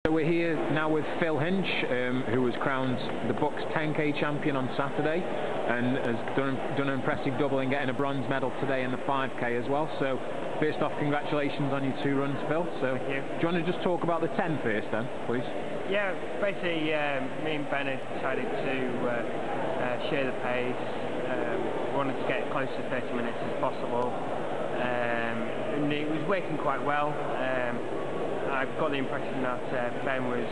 So we're here now with Phil Hinch, who was crowned the Bucks 10k champion on Saturday and has done an impressive double in getting a bronze medal today in the 5k as well. So first off, congratulations on your 2 runs, Phil. So thank you. Do you want to just talk about the 10 first then, please? Yeah, basically me and Ben had decided to share the pace. Wanted to get close to 30 minutes as possible, and it was working quite well. I've got the impression that Ben was,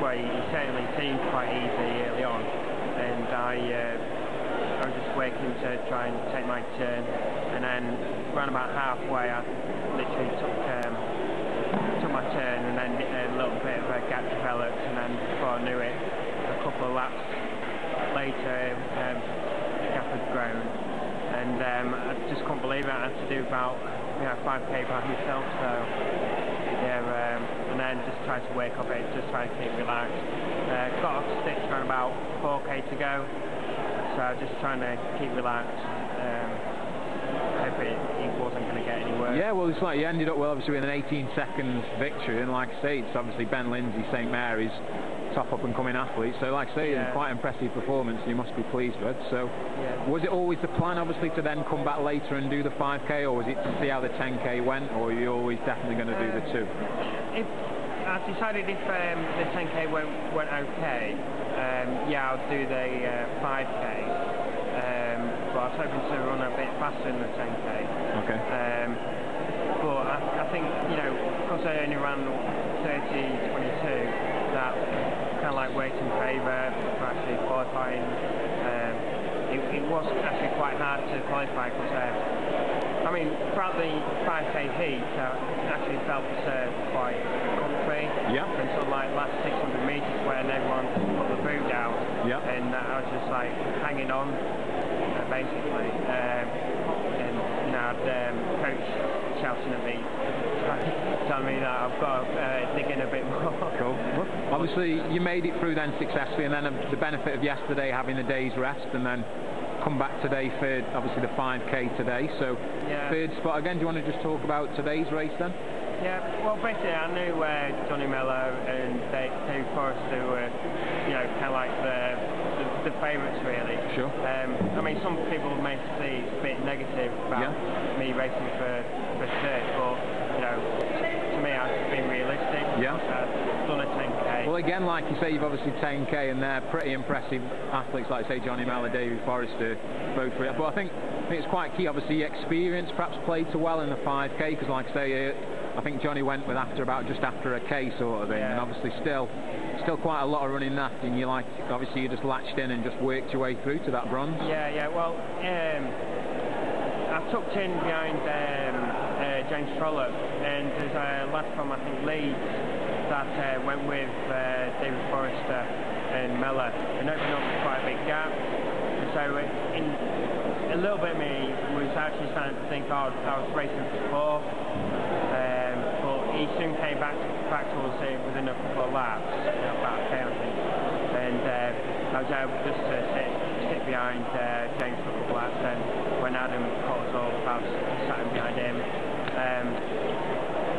well, he certainly seemed quite easy early on, and I was just working to try and take my turn, and then around about halfway I literally took my turn, and then a little bit of a gap developed, and then before I knew it, a couple of laps later, the gap had grown, and I just couldn't believe it. I had to do about 5k by myself, so yeah, and then just tried to work off it, just trying to keep relaxed. Got off sticks around about 4k to go, so just trying to keep relaxed. Hope it wasn't going to get any worse. Yeah, well, it's like you ended up obviously with an 18-second victory, and like I say, it's obviously Ben Lindsay, St Mary's, top up and coming athlete. So like I say, yeah, quite impressive performance. You must be pleased with. So yeah, was it always the plan, obviously, to then come back later and do the 5k, or was it to see how the 10k went, or were you always definitely going to do the 2? I decided if the 10k went okay, yeah, I'll do the 5k. But I was hoping to run a bit faster than the 10k. Okay. But I think, because I only ran 30:22, that kind of like worked in favour for actually qualifying. It was actually quite hard to qualify because, I mean, throughout the 5k heat, I actually felt quite comfy. Yeah. Until like last 600 metres when everyone put the boot down. Yeah. And I was just like hanging on, basically. And I had coach shouting at me, telling me that I've got to dig in a bit more. Cool. Well, obviously, you made it through then successfully, and then the benefit of yesterday having a day's rest, and then come back today for obviously the 5k today. So yeah, 3rd spot again. Do you want to just talk about today's race then? Yeah, well, basically I knew Johnny Mello and Dave Forrester were, kind of like the favourites really. Sure. I mean, some people may see it's a bit negative about me racing for 3rd, but to me I've been realistic. Yeah. I've done a 10k. Well, again, like you say, you've obviously 10k, and they're pretty impressive athletes, like I say, Johnny Mello, David Forrester, both. But I think it's quite key. Obviously, experience perhaps played so well in the 5k, because like I say, I think Johnny went with just after a K sort of thing, and obviously still quite a lot of running that, and obviously you just latched in and just worked your way through to that bronze. Yeah, well, I tucked in behind James Trollope, and there's a lad from, I think, Leeds that went with David Forrester and Mellor and opened up quite a big gap. And so a little bit of me was actually starting to think, I was racing for 4, but he soon came back towards it within a couple of laps, about a K I think, and I was able just to sit behind James for a couple of laps, and when Adam caught us all, I was sat behind him.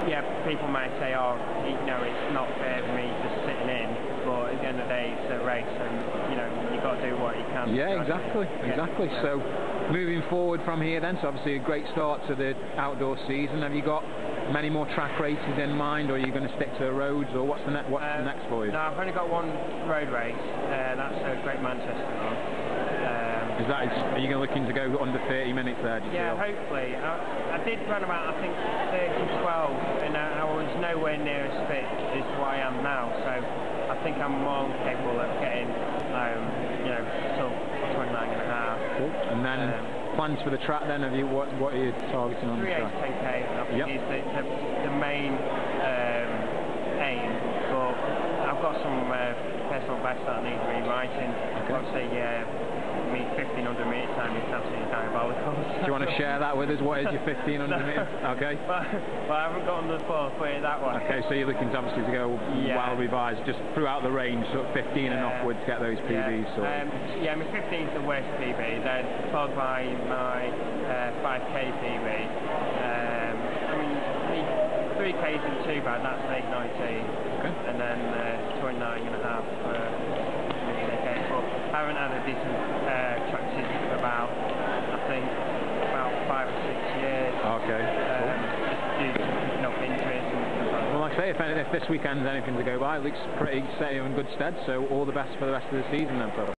Yeah, people might say, it's not fair for me just sitting in, but at the end of the day, it's a race, and you've got to do what you can. Yeah, exactly. Yeah. So, moving forward from here then, so obviously a great start to the outdoor season. Have you got many more track races in mind, or are you going to stick to the roads, or what's the next for you? No, I've only got one road race. That's a Great Manchester one. Are you looking to go under 30 minutes there, do you feel? Hopefully. I did run about, I think, 30:12, and I was nowhere near as fit as what I am now, so I think I'm more capable of getting, till 29.5. Cool. And then plans for the track then? What are you targeting on the track? 3/8 10k, I think is the main aim, but I've got some personal bests that I need rewriting. Okay. Obviously, me 1500 metre time is absolutely diabolical. Do you want to share that with us? What is your 1500 metres? Okay. Well, I haven't gotten the ball for it that one. Okay, so you're looking to obviously to go well revised, just throughout the range, sort of 15 and upwards, get those PBs. Yeah, my 15 is the worst PB, then followed by my 5k PB. I mean, 3k isn't too bad, that's 8:19. Okay. And then 29.5 for mid-10k. But I haven't had a decent track season for about, I think, about 5 or 6 years. Okay. Just due to picking up injuries and stuff like that. Well, like I say, if this weekend's anything to go by, it looks pretty set you in good stead, so all the best for the rest of the season then, Phil.